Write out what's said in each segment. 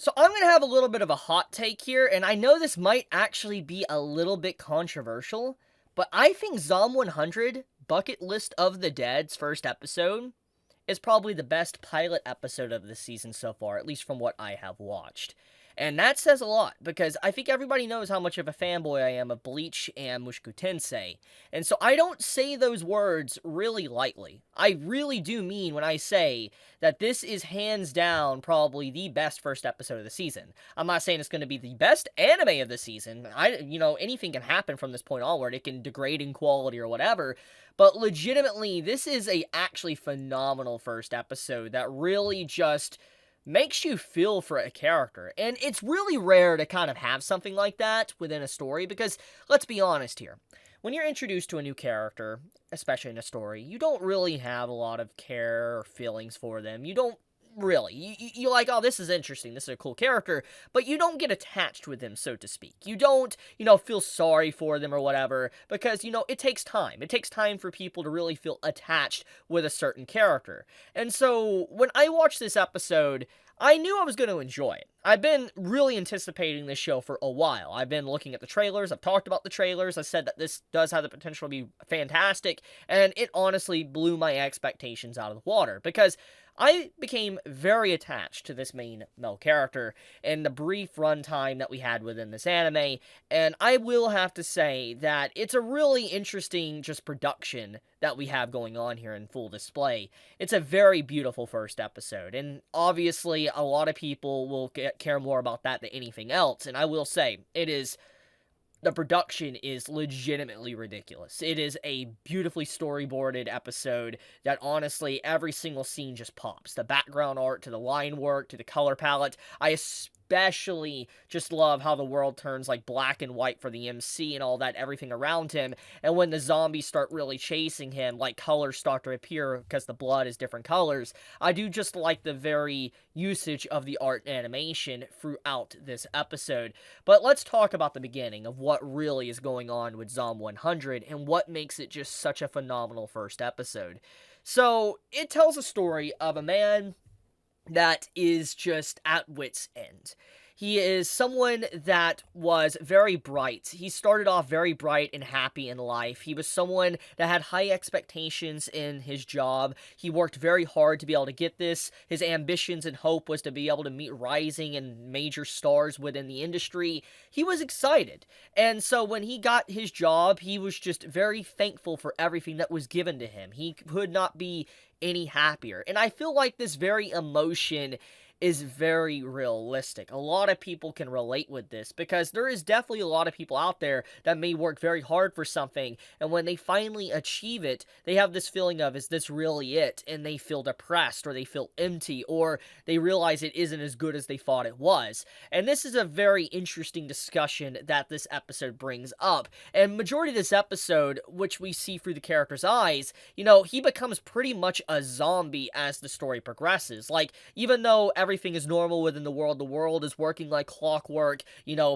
So I'm going to have a little bit of a hot take here, and I know this might actually be a little bit controversial, but I think Zom 100, Bucket List of the Dead's first episode, is probably the best pilot episode of the season so far, at least from what I have watched. And that says a lot, because I think everybody knows how much of a fanboy I am of Bleach and Mushoku Tensei. And so I don't say those words really lightly. I really do mean when I say that this is hands down probably the best first episode of the season. I'm not saying it's going to be the best anime of the season. Anything can happen from this point onward. It can degrade in quality or whatever. But legitimately, this is a actually phenomenal first episode that really just makes you feel for a character. And it's really rare to kind of have something like that within a story because, let's be honest here, when you're introduced to a new character, especially in a story, you don't really have a lot of care or feelings for them. You don't really. You're like, oh, this is interesting, this is a cool character, but you don't get attached with them, so to speak. You don't, feel sorry for them or whatever, because, it takes time. It takes time for people to really feel attached with a certain character. And so, when I watched this episode, I knew I was going to enjoy it. I've been really anticipating this show for a while. I've been looking at the trailers, I've talked about the trailers, I said that this does have the potential to be fantastic, and it honestly blew my expectations out of the water, because I became very attached to this main male character in the brief runtime that we had within this anime, and I will have to say that it's a really interesting just production that we have going on here in full display. It's a very beautiful first episode, and obviously a lot of people will care more about that than anything else, and I will say, the production is legitimately ridiculous. It is a beautifully storyboarded episode that honestly, every single scene just pops. The background art, to the line work, to the color palette. I especially just love how the world turns like black and white for the MC and all that, everything around him. And when the zombies start really chasing him, like colors start to appear because the blood is different colors. I do just like the very usage of the art and animation throughout this episode. But let's talk about the beginning of what really is going on with Zom 100 and what makes it just such a phenomenal first episode. So, it tells a story of a man that is just at wit's end. He is someone that was very bright. He started off very bright and happy in life. He was someone that had high expectations in his job. He worked very hard to be able to get this. His ambitions and hope was to be able to meet rising and major stars within the industry. He was excited. And so when he got his job, he was just very thankful for everything that was given to him. He could not be any happier. And I feel like this very emotion is very realistic. A lot of people can relate with this because there is definitely a lot of people out there that may work very hard for something, and when they finally achieve it, they have this feeling of, is this really it? And they feel depressed, or they feel empty, or they realize it isn't as good as they thought it was. And this is a very interesting discussion that this episode brings up. And majority of this episode, which we see through the character's eyes, he becomes pretty much a zombie as the story progresses. Like, even though everything is normal within the world is working like clockwork,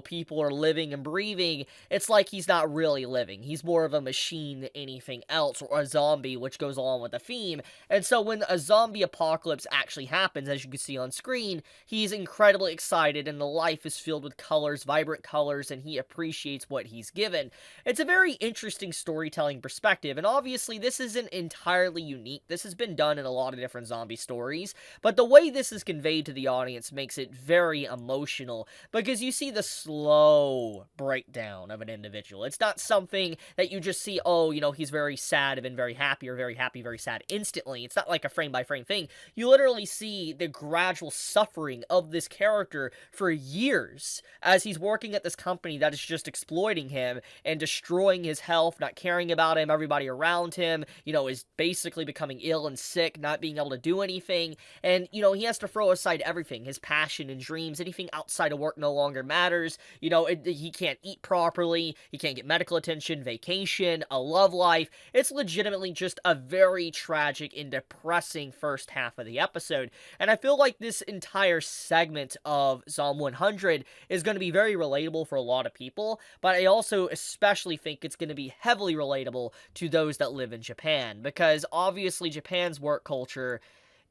people are living and breathing, it's like he's not really living. He's more of a machine than anything else, or a zombie, which goes along with the theme. And so when a zombie apocalypse actually happens, as you can see on screen, he's incredibly excited, and the life is filled with colors, vibrant colors, and he appreciates what he's given. It's a very interesting storytelling perspective, and obviously this isn't entirely unique. This has been done in a lot of different zombie stories, but the way this is conveyed to the audience makes it very emotional, because you see the slow breakdown of an individual. It's not something that you just see, he's very sad and then very happy, or very happy, very sad instantly. It's not like a frame by frame thing. You literally see the gradual suffering of this character for years as he's working at this company that is just exploiting him and destroying his health, not caring about him. Everybody around him, is basically becoming ill and sick, not being able to do anything. And, he has to throw aside everything, his passion and dreams. Anything outside of work no longer matters. He can't eat properly, he can't get medical attention, vacation, a love life. It's legitimately just a very tragic and depressing first half of the episode, and I feel like this entire segment of Zom 100 is going to be very relatable for a lot of people, but I also especially think it's going to be heavily relatable to those that live in Japan, because obviously Japan's work culture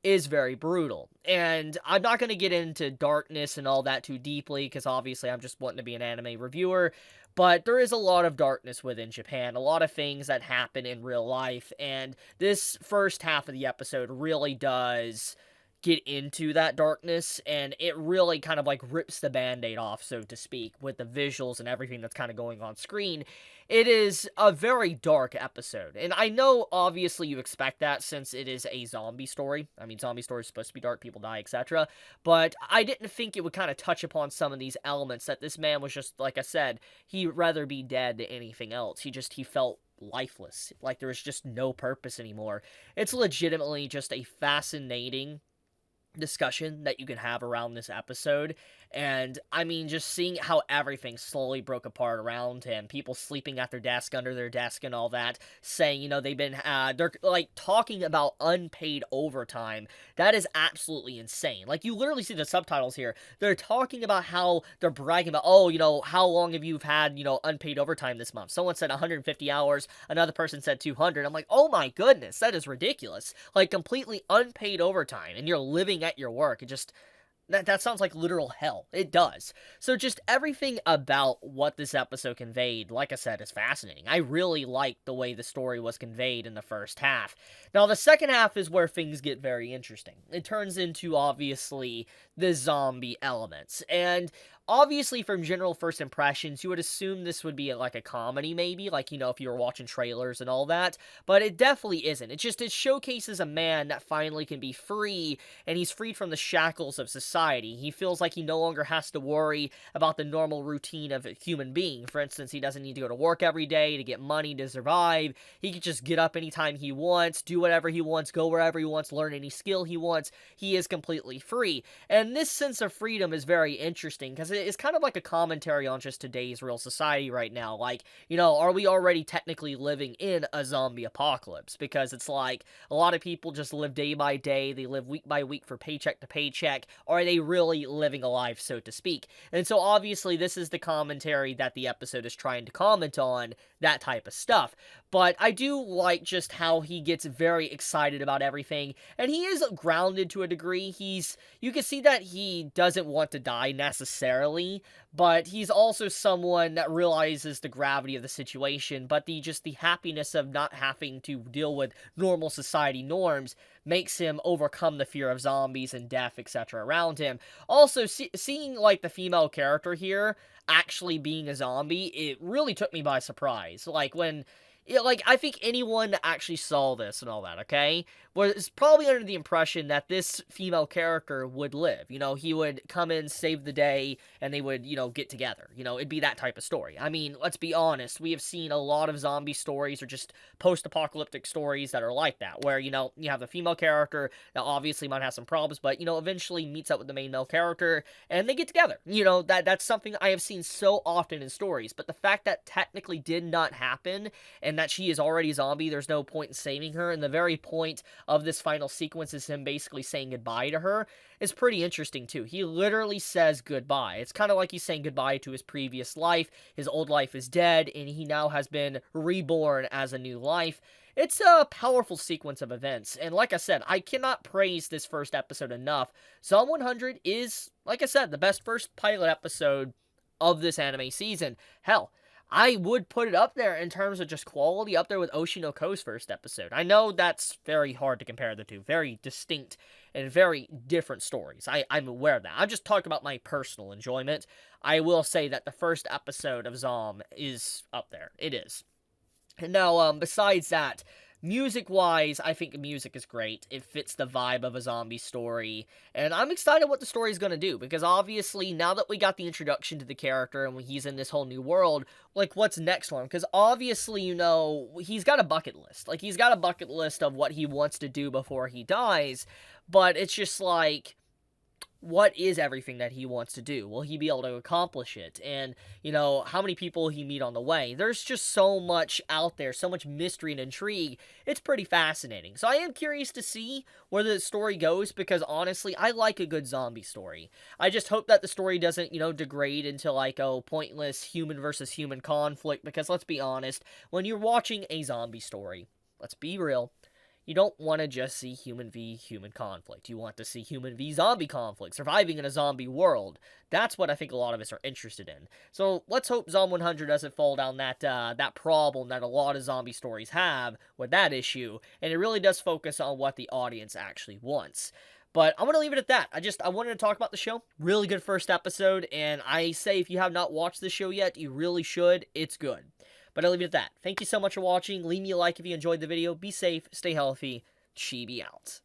is very brutal. And I'm not going to get into darkness and all that too deeply, because obviously I'm just wanting to be an anime reviewer, but there is a lot of darkness within Japan, a lot of things that happen in real life, and this first half of the episode really does get into that darkness, and it really kind of like rips the band-aid off, so to speak, with the visuals and everything that's kind of going on screen. It is a very dark episode, and I know obviously you expect that since it is a zombie story. I mean, zombie stories are supposed to be dark, people die, etc. But I didn't think it would kind of touch upon some of these elements, that this man was just, like I said, he'd rather be dead than anything else. He felt lifeless, like there was just no purpose anymore. It's legitimately just a fascinating discussion that you can have around this episode. And I mean, just seeing how everything slowly broke apart around him, people sleeping at their desk, under their desk, and all that, saying, they're like talking about unpaid overtime. That is absolutely insane. Like, you literally see the subtitles here. They're talking about how they're bragging about, how long have you had, unpaid overtime this month? Someone said 150 hours, another person said 200. I'm like, oh my goodness, that is ridiculous. Like, completely unpaid overtime, and you're living at your work. It just, that sounds like literal hell. It does. So just everything about what this episode conveyed, like I said, is fascinating. I really liked the way the story was conveyed in the first half. Now, the second half is where things get very interesting. It turns into, obviously, the zombie elements. And obviously, from general first impressions, you would assume this would be like a comedy, maybe, like, if you were watching trailers and all that, but it definitely isn't. It showcases a man that finally can be free, and he's freed from the shackles of society. He feels like he no longer has to worry about the normal routine of a human being. For instance, he doesn't need to go to work every day to get money to survive. He can just get up anytime he wants, do whatever he wants, go wherever he wants, learn any skill he wants. He is completely free. And this sense of freedom is very interesting, because it's kind of like a commentary on just today's real society right now. Like, are we already technically living in a zombie apocalypse? Because it's like, a lot of people just live day by day, they live week by week for paycheck to paycheck. Or are they really living a life, so to speak? And so obviously this is the commentary that the episode is trying to comment on, that type of stuff. But I do like just how he gets very excited about everything, and he is grounded to a degree. You can see that he doesn't want to die necessarily, but he's also someone that realizes the gravity of the situation, but the happiness of not having to deal with normal society norms makes him overcome the fear of zombies and death, etc. around him. Also, seeing, like, the female character here actually being a zombie, it really took me by surprise. Like, I think anyone that actually saw this and all that, okay, was probably under the impression that this female character would live. He would come in, save the day, and they would, get together. It'd be that type of story. I mean, let's be honest, we have seen a lot of zombie stories or just post-apocalyptic stories that are like that, where, you have the female character that obviously might have some problems, but, eventually meets up with the main male character, and they get together. That's something I have seen so often in stories, but the fact that technically did not happen, and that she is already a zombie, there's no point in saving her, and the very point of this final sequence is him basically saying goodbye to her, is pretty interesting too. He literally says goodbye. It's kind of like he's saying goodbye to his previous life. His old life is dead, and he now has been reborn as a new life. It's a powerful sequence of events, and like I said, I cannot praise this first episode enough. Zom 100 is, like I said, the best first pilot episode of this anime season. Hell, I would put it up there in terms of just quality, up there with Oshinoko's first episode. I know that's very hard to compare the two. Very distinct and very different stories. I'm aware of that. I'm just talking about my personal enjoyment. I will say that the first episode of Zom is up there. It is. And now, besides that, music-wise, I think the music is great. It fits the vibe of a zombie story, and I'm excited what the story is going to do, because obviously, now that we got the introduction to the character, and he's in this whole new world, like, what's next for him? Because obviously, he's got a bucket list. Like, he's got a bucket list of what he wants to do before he dies, but it's just like, what is everything that he wants to do? Will he be able to accomplish it? And, how many people will he meet on the way? There's just so much out there, so much mystery and intrigue. It's pretty fascinating. So I am curious to see where the story goes, because honestly, I like a good zombie story. I just hope that the story doesn't, degrade into like, pointless human versus human conflict, because let's be honest, when you're watching a zombie story, let's be real, You don't want to just see human v human conflict. You want to see human v zombie conflict, surviving in a zombie world. That's what I think a lot of us are interested in. So let's hope Zom 100 doesn't fall down that problem that a lot of zombie stories have with that issue, and it really does focus on what the audience actually wants. But I'm going to leave it at that. I wanted to talk about the show. Really good first episode, and I say if you have not watched the show yet, you really should. It's good. But I'll leave it at that. Thank you so much for watching. Leave me a like if you enjoyed the video. Be safe, stay healthy. Chibi out.